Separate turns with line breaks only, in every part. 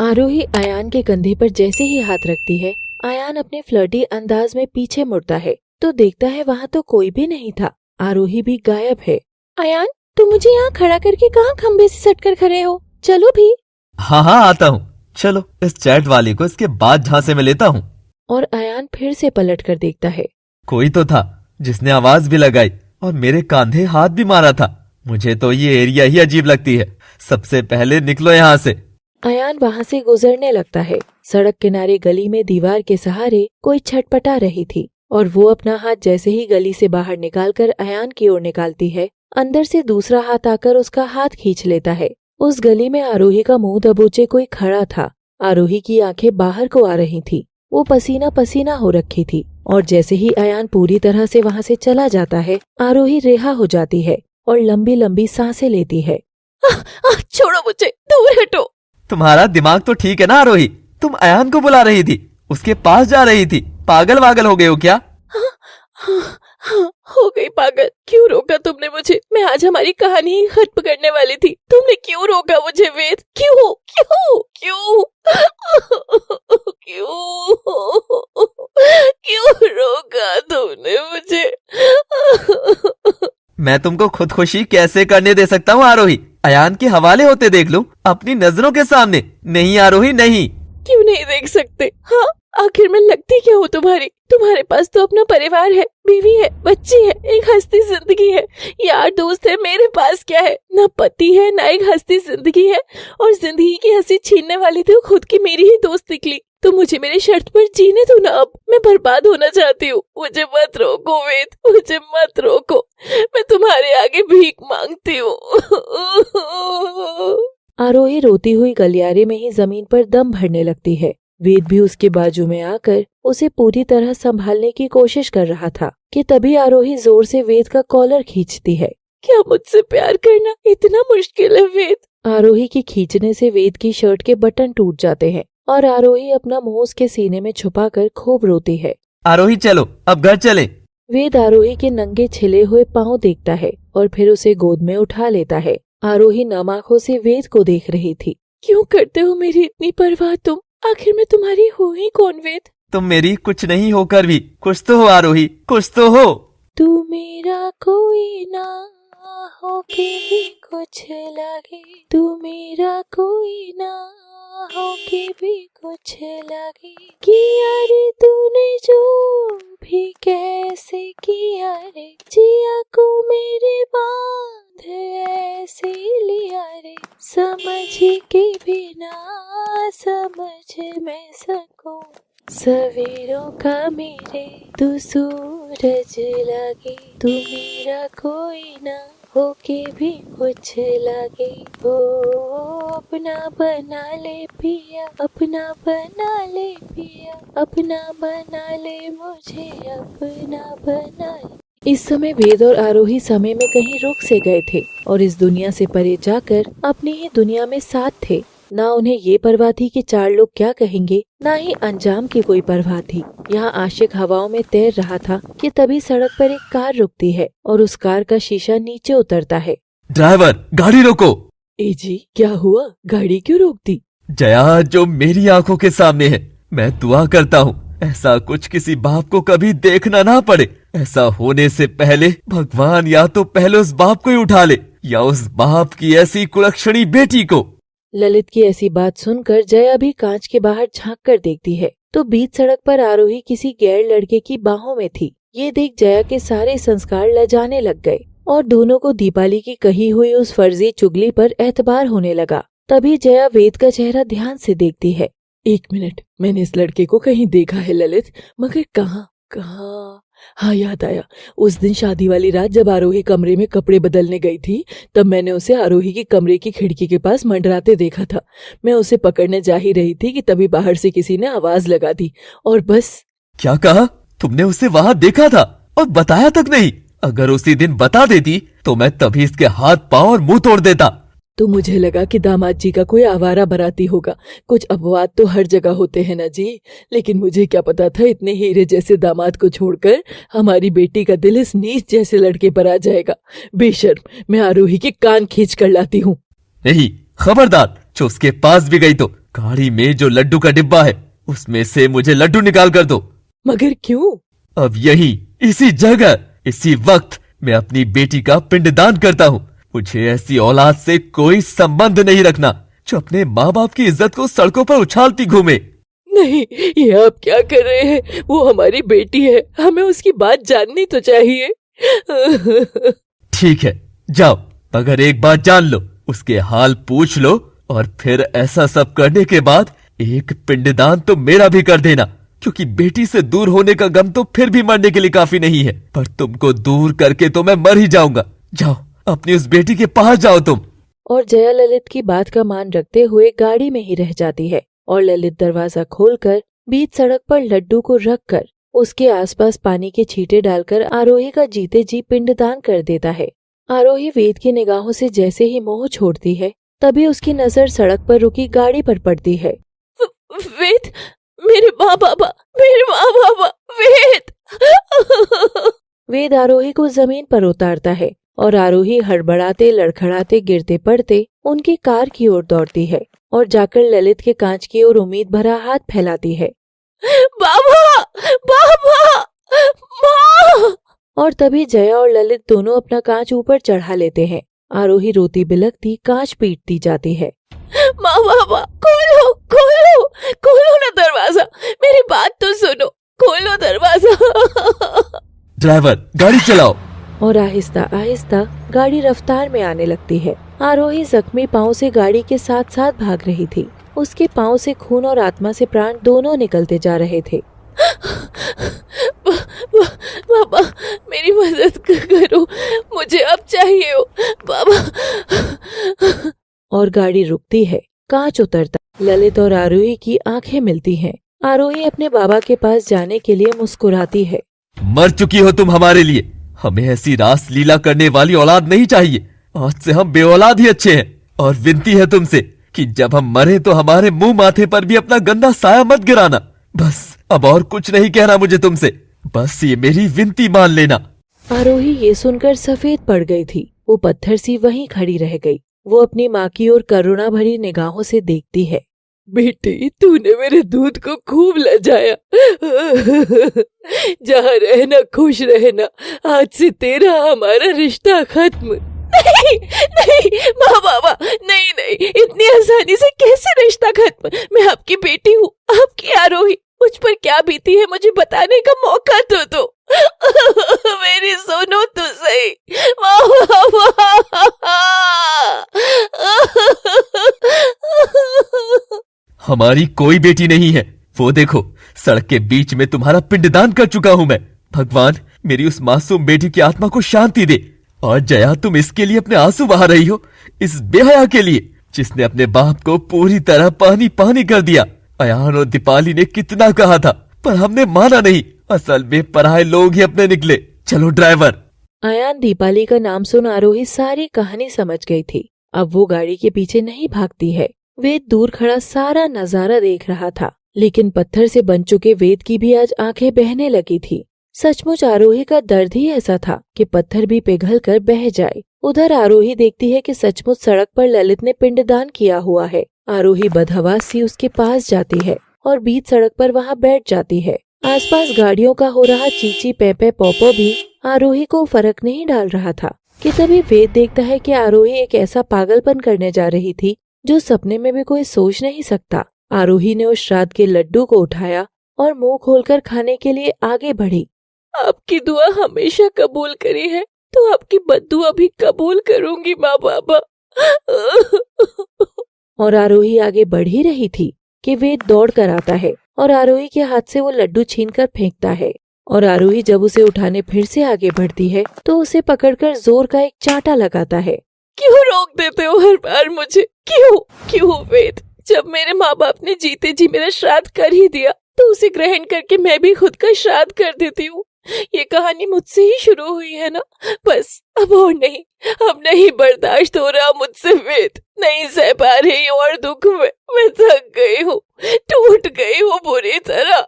आरोही अयान के कंधे पर जैसे ही हाथ रखती है, अयान अपने फ्लर्टी अंदाज में पीछे मुड़ता है तो देखता है वहाँ तो कोई भी नहीं था। आरोही भी गायब है। अयान, तुम मुझे यहाँ खड़ा करके कहाँ खम्बे से सट कर खड़े हो? चलो भी।
हाँ आता हूँ। चलो इस चैट वाली को इसके बाद झांसे में लेता हूँ।
और अयान फिर से पलट कर देखता है।
कोई तो था जिसने आवाज भी लगाई और मेरे कांधे हाथ भी मारा था। मुझे तो ये एरिया ही अजीब लगती है। सबसे पहले निकलो यहाँ से।
अयान वहाँ से गुजरने लगता है। सड़क किनारे गली में दीवार के सहारे कोई छटपटा रही थी और वो अपना हाथ जैसे ही गली से बाहर निकालकर अयान की ओर निकालती है, अंदर से दूसरा हाथ आकर उसका हाथ खींच लेता है। उस गली में आरोही का मुंह दबोचे कोई खड़ा था। आरोही की आंखें बाहर को आ रही थी। वो पसीना पसीना हो रखी थी और जैसे ही अयान पूरी तरह से वहाँ से चला जाता है, आरोही रिहा हो जाती है और लंबी लंबी सांसें लेती है। छोड़ो मुझे, दूर हटो।
तुम्हारा दिमाग तो ठीक है ना आरोही? तुम अयान को बुला रही थी, उसके पास जा रही थी। पागल वागल हो गए हो क्या?
हाँ, हो गई पागल। क्यों रोका तुमने मुझे? मैं आज हमारी कहानी ही खत्म करने वाली थी। तुमने क्यों रोका मुझे वेद? क्यों क्यों क्यों क्यों क्यों रोका तुमने मुझे?
मैं तुमको खुदकुशी कैसे करने दे सकता हूँ आरोही? अयान के हवाले होते देख लो अपनी नजरों के सामने। नहीं आरोही नहीं।
क्यों नहीं देख सकते? हाँ, आखिर मैं लगती क्या हूँ तुम्हारी? तुम्हारे पास तो अपना परिवार है, बीवी है, बच्ची है, एक हंसती जिंदगी है, यार दोस्त है। मेरे पास क्या है? ना पति है, ना एक हंसती जिंदगी है। और जिंदगी की हंसी छीनने वाली तो खुद की मेरी ही दोस्त निकली। तो मुझे मेरे शर्त पर जीने दो ना। अब मैं बर्बाद होना चाहती हूँ। मुझे मत रोको वेद, मुझे मत रोको। मैं तुम्हारे आगे भीख मांगती हूँ। आरोही रोती हुई गलियारे में ही जमीन पर दम भरने लगती है। वेद भी उसके बाजू में आकर उसे पूरी तरह संभालने की कोशिश कर रहा था कि तभी आरोही जोर से वेद का कॉलर खींचती है। क्या मुझसे प्यार करना इतना मुश्किल है वेद? आरोही की खींचने से वेद की शर्ट के बटन टूट जाते हैं और आरोही अपना मुंह उसके सीने में छुपाकर खूब रोती है।
आरोही चलो अब घर चले।
वेद आरोही के नंगे छिले हुए पाँव देखता है और फिर उसे गोद में उठा लेता है। आरोही नम आंखों से वेद को देख रही थी। क्यों करते हो मेरी इतनी परवाह तुम? आखिर मैं तुम्हारी हूँ ही कौन वेद?
तुम मेरी कुछ नहीं होकर भी कुछ तो हो आरोही, कुछ तो हो।
तू मेरा कोई ना हो के भी कुछ लगे, तू मेरा कोई ना हो के भी कुछ लगे। किया रे तूने जो भी कैसे किया रे, जिया को मेरे बांध ऐसे लिया रे। समझ के भी ना समझ मैं सकूं, सवेरों का मेरे तू सूरज लगे। तू मेरा कोई ना होके भी कुछ लगे। ओ अपना बना ले पिया, अपना बना ले पिया, अपना बना ले मुझे, अपना बना ले। इस समय वेद और आरोही समय में कहीं रुक से गए थे और इस दुनिया से परे जाकर अपनी ही दुनिया में साथ थे। ना उन्हें ये परवाह थी कि चार लोग क्या कहेंगे, ना ही अंजाम की कोई परवाह थी। यहाँ आशिक हवाओं में तैर रहा था कि तभी सड़क पर एक कार रुकती है और उस कार का शीशा नीचे उतरता है।
ड्राइवर गाड़ी रोको।
ए जी, क्या हुआ? गाड़ी क्यों रोक दी?
जया जो मेरी आंखों के सामने है, मैं दुआ करता हूँ ऐसा कुछ किसी बाप को कभी देखना ना पड़े। ऐसा होने से पहले भगवान या तो पहले उस बाप को ही उठा ले या उस बाप की ऐसी कुलक्षणी बेटी को।
ललित की ऐसी बात सुनकर जया भी कांच के बाहर झांक कर देखती है तो बीच सड़क पर आरोही किसी गैर लड़के की बाहों में थी। ये देख जया के सारे संस्कार लजाने लग गए और दोनों को दीपाली की कही हुई उस फर्जी चुगली पर एतबार होने लगा। तभी जया वेद का चेहरा ध्यान से देखती है। एक मिनट, मैंने इस लड़के को कहीं देखा है ललित, मगर कहाँ? हाँ, याद आया। उस दिन शादी वाली रात जब आरोही कमरे में कपड़े बदलने गई थी, तब मैंने उसे आरोही के कमरे की खिड़की के पास मंडराते देखा था। मैं उसे पकड़ने जा ही रही थी कि तभी बाहर से किसी ने आवाज लगा दी और बस।
क्या कहा? तुमने उसे वहाँ देखा था और बताया तक नहीं? अगर उसी दिन बता देती तो मैं तभी इसके हाथ पांव और मुंह तोड़ देता।
तो मुझे लगा कि दामाद जी का कोई आवारा बराती होगा। कुछ अपवाद तो हर जगह होते हैं ना जी, लेकिन मुझे क्या पता था इतने हीरे जैसे दामाद को छोड़कर हमारी बेटी का दिल इस नीच जैसे लड़के पर आ जाएगा। बेशर्म, मैं आरोही के कान खींच कर लाती हूँ।
यही खबरदार, जो उसके पास भी गई तो गाड़ी में जो लड्डू का डिब्बा है उसमें से मुझे लड्डू निकाल कर दो।
मगर क्यों?
अब यही इसी जगह इसी वक्त मैं अपनी बेटी का पिंडदान करता हूँ। मुझे ऐसी औलाद से कोई संबंध नहीं रखना जो अपने माँ बाप की इज्जत को सड़कों पर उछालती घूमे।
नहीं, ये आप क्या कर रहे हैं? वो हमारी बेटी है, हमें उसकी बात जाननी तो चाहिए।
ठीक है, जाओ, मगर एक बात जान लो, उसके हाल पूछ लो और फिर ऐसा सब करने के बाद एक पिंडदान तो मेरा भी कर देना, क्योंकि बेटी से दूर होने का गम तो फिर भी मरने के लिए काफी नहीं है, पर तुमको दूर करके तो मैं मर ही जाऊंगा। जाओ, अपनी उस बेटी के पास जाओ तुम।
और जया ललित की बात का मान रखते हुए गाड़ी में ही रह जाती है और ललित दरवाजा खोलकर बीच सड़क पर लड्डू को रखकर उसके आसपास पानी के छींटे डालकर आरोही का जीते जी पिंडदान कर देता है। आरोही वेद की निगाहों से जैसे ही मोह छोड़ती है, तभी उसकी नजर सड़क पर रुकी गाड़ी पर पड़ती है। वेद, मेरे माँ बाबा, मेरे माँ बाबा, वेद। वेद आरोही को जमीन पर उतारता है और आरोही हड़बड़ाते लड़खड़ाते गिरते पड़ते उनकी कार की ओर दौड़ती है और जाकर ललित के कांच की ओर उम्मीद भरा हाथ फैलाती है। बाबा, बाबा, माँ। और तभी जया और ललित दोनों अपना कांच ऊपर चढ़ा लेते हैं। आरोही रोती बिलखती कांच पीटती जाती है। माँ बाबा, खोलो खोलो खोलो ना दरवाजा, मेरी बात तो सुनो, खोलो दरवाजा।
ड्राइवर, गाड़ी चलाओ।
और आहिस्ता आहिस्ता गाड़ी रफ्तार में आने लगती है। आरोही जख्मी पाँव से गाड़ी के साथ साथ भाग रही थी। उसके पाँव से खून और आत्मा से प्राण दोनों निकलते जा रहे थे। बाबा, मेरी मदद करो, मुझे अब चाहिए हो बाबा। और गाड़ी रुकती है, कांच उतरता। ललित और आरोही की आंखें मिलती हैं। आरोही अपने बाबा के पास जाने के लिए मुस्कुराती है।
मर चुकी हो तुम हमारे लिए, हमें ऐसी रास लीला करने वाली औलाद नहीं चाहिए। आज से हम बेऔलाद ही अच्छे हैं। और विनती है तुमसे कि जब हम मरे तो हमारे मुंह माथे पर भी अपना गंदा साया मत गिराना। बस अब और कुछ नहीं कहना मुझे तुमसे, बस ये मेरी विनती मान लेना।
आरोही ये सुनकर सफेद पड़ गई थी। वो पत्थर सी वहीं खड़ी रह गई। वो अपनी माँ की ओर करुणा भरी निगाहों से देखती है। बेटी, तूने मेरे दूध को खूब लजाया। जहाँ रहना खुश रहना, आज से तेरा हमारा रिश्ता खत्म। नहीं नहीं माँ बाबा, नहीं नहीं, इतनी आसानी से कैसे रिश्ता खत्म? मैं आपकी बेटी हूँ, आपकी आरोही। मुझ पर क्या बीती है मुझे बताने का मौका दो। मेरी सुनो तो सही माँ बाबा।
हमारी कोई बेटी नहीं है, वो देखो सड़क के बीच में तुम्हारा पिंडदान कर चुका हूं मैं। भगवान मेरी उस मासूम बेटी की आत्मा को शांति दे। और जया, तुम इसके लिए अपने आंसू बहा रही हो, इस बेहया के लिए जिसने अपने बाप को पूरी तरह पानी पानी कर दिया। अयान और दीपाली ने कितना कहा था, पर हमने माना नहीं। असल में पराये लोग ही अपने निकले। चलो ड्राइवर।
अयान दीपाली का नाम सुन आरोही सारी कहानी समझ गई थी। अब वो गाड़ी के पीछे नहीं भागती है। वेद दूर खड़ा सारा नजारा देख रहा था, लेकिन पत्थर से बन चुके वेद की भी आज आंखें बहने लगी थी। सचमुच आरोही का दर्द ही ऐसा था कि पत्थर भी पिघल कर बह जाए। उधर आरोही देखती है कि सचमुच सड़क पर ललित ने पिंडदान किया हुआ है। आरोही बदहवास सी उसके पास जाती है और बीच सड़क पर वहाँ बैठ जाती है। आसपास गाड़ियों का हो रहा चीची पेपे पोपो भी आरोही को फर्क नहीं डाल रहा था कि तभी वेद देखता है कि आरोही एक ऐसा पागलपन करने जा रही थी जो सपने में भी कोई सोच नहीं सकता। आरोही ने उस श्राद्ध के लड्डू को उठाया और मुंह खोलकर खाने के लिए आगे बढ़ी। आपकी दुआ हमेशा कबूल करी है, तो आपकी बद्दुआ भी कबूल करूंगी माँ बाबा। और आरोही आगे बढ़ ही रही थी कि वेद दौड़ कर आता है और आरोही के हाथ से वो लड्डू छीनकर फेंकता है। और आरोही जब उसे उठाने फिर से आगे बढ़ती है तो उसे पकड़कर जोर का एक चांटा लगाता है। क्यों रोक देते हो हर बार मुझे? क्यों वेद? जब मेरे माँ बाप ने जीते जी मेरा श्राद्ध कर ही दिया तो उसे ग्रहण करके मैं भी खुद का श्राद्ध कर देती हूँ। ये कहानी मुझसे ही शुरू हुई है ना, बस अब और नहीं, अब नहीं बर्दाश्त हो रहा मुझसे वेद। नहीं सह पा रही हूँ और दुख में मैं थक गई हूँ, टूट गई हूँ बुरी तरह।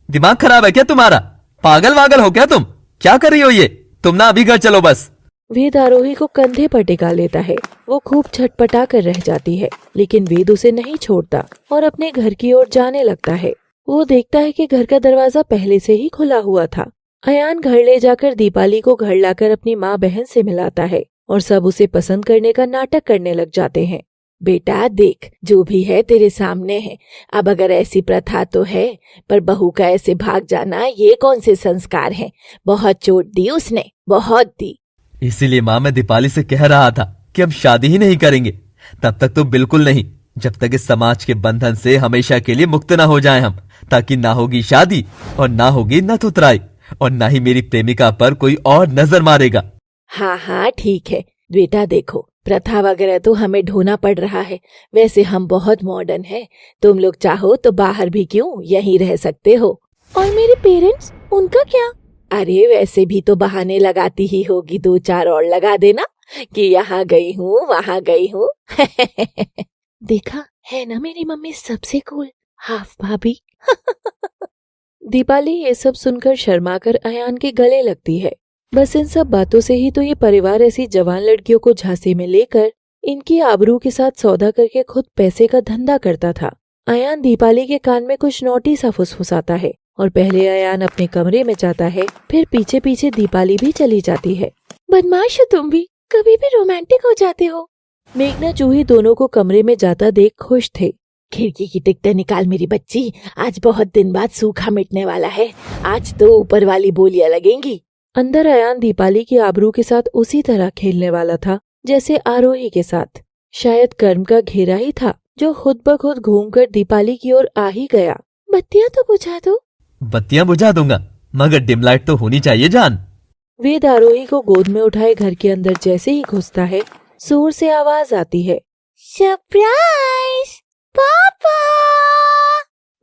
दिमाग खराब है क्या तुम्हारा? पागल वागल हो क्या तुम? क्या कर रही हो ये? तुम ना अभी घर चलो बस।
वेद आरोही को कंधे पर टिका लेता है। वो खूब छटपटा कर रह जाती है, लेकिन वेद उसे नहीं छोड़ता और अपने घर की ओर जाने लगता है। वो देखता है कि घर का दरवाजा पहले से ही खुला हुआ था। अयान घर ले जाकर दीपाली को घर लाकर अपनी माँ बहन से मिलाता है और सब उसे पसंद करने का नाटक करने लग जाते हैं। बेटा देख, जो भी है तेरे सामने है। अब अगर ऐसी प्रथा तो है, पर बहू का ऐसे भाग जाना ये कौन से संस्कार हैं? बहुत चोट दी उसने, बहुत दी।
इसीलिए माँ मैं दीपाली से कह रहा था कि हम शादी ही नहीं करेंगे। तब तक तो बिल्कुल नहीं, जब तक इस समाज के बंधन से हमेशा के लिए मुक्त ना हो जाएं हम। ताकि ना होगी शादी और ना होगी नथुतराई और ना ही मेरी प्रेमिका पर कोई और नजर मारेगा।
हाँ हाँ ठीक है बेटा, देखो प्रथा वगैरह तो हमें ढोना पड़ रहा है। वैसे हम बहुत मॉडर्न हैं। तुम लोग चाहो तो बाहर भी क्यों, यहीं रह सकते हो। और मेरे पेरेंट्स, उनका क्या? अरे वैसे भी तो बहाने लगाती ही होगी, 2-4 और लगा देना कि यहाँ गई हूँ वहाँ गई हूँ। देखा है ना मेरी मम्मी सबसे कूल, हाफ भाभी। दीपाली ये सब सुनकर शर्माकर अयान के गले लगती है। बस इन सब बातों से ही तो ये परिवार ऐसी जवान लड़कियों को झांसे में लेकर इनकी आबरू के साथ सौदा करके खुद पैसे का धंधा करता था। अयान दीपाली के कान में कुछ नोटी सा फुसफुसाता है और पहले अयान अपने कमरे में जाता है, फिर पीछे पीछे दीपाली भी चली जाती है। बदमाश हो तुम भी, कभी भी रोमांटिक हो जाते हो। मेघना जूही दोनों को कमरे में जाता देख खुश थे। खिड़की की टिकटें निकाल मेरी बच्ची, आज बहुत दिन बाद सूखा मिटने वाला है। आज तो ऊपर वाली बोलियां लगेंगी। अंदर अयान दीपाली की आबरू के साथ उसी तरह खेलने वाला था जैसे आरोही के साथ। शायद कर्म का घेरा ही था जो खुद ब खुद घूमकर दीपाली की ओर आ ही गया। बत्तियां तो बुझा दो।
बत्तियां बुझा दूंगा, मगर डिम लाइट तो होनी चाहिए जान।
वेद आरोही को गोद में उठाए घर के अंदर जैसे ही घुसता है, जोर से आवाज आती है, सरप्राइज पापा।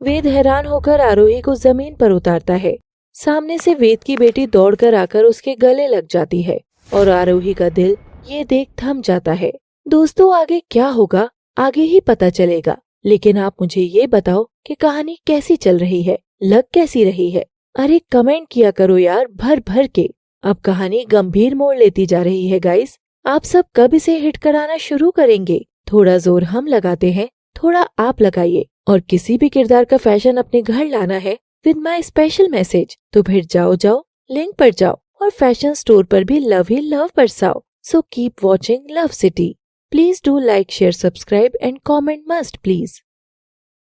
वेद हैरान होकर आरोही को जमीन पर उतारता है। सामने से वेद की बेटी दौड़कर आकर उसके गले लग जाती है और आरोही का दिल ये देख थम जाता है। दोस्तों आगे क्या होगा आगे ही पता चलेगा, लेकिन आप मुझे ये बताओ कि कहानी कैसी चल रही है, लग कैसी रही है। अरे कमेंट किया करो यार भर भर के। अब कहानी गंभीर मोड़ लेती जा रही है गाइस। आप सब कब इसे हिट कराना शुरू करेंगे? थोड़ा जोर हम लगाते हैं, थोड़ा आप लगाइए। और किसी भी किरदार का फैशन अपने घर लाना है विद माई स्पेशल मैसेज, तो फिर जाओ लिंक पर जाओ और फैशन स्टोर पर भी लव ही लव बरसाओ। So keep watching love city. Please do like share subscribe and comment must please.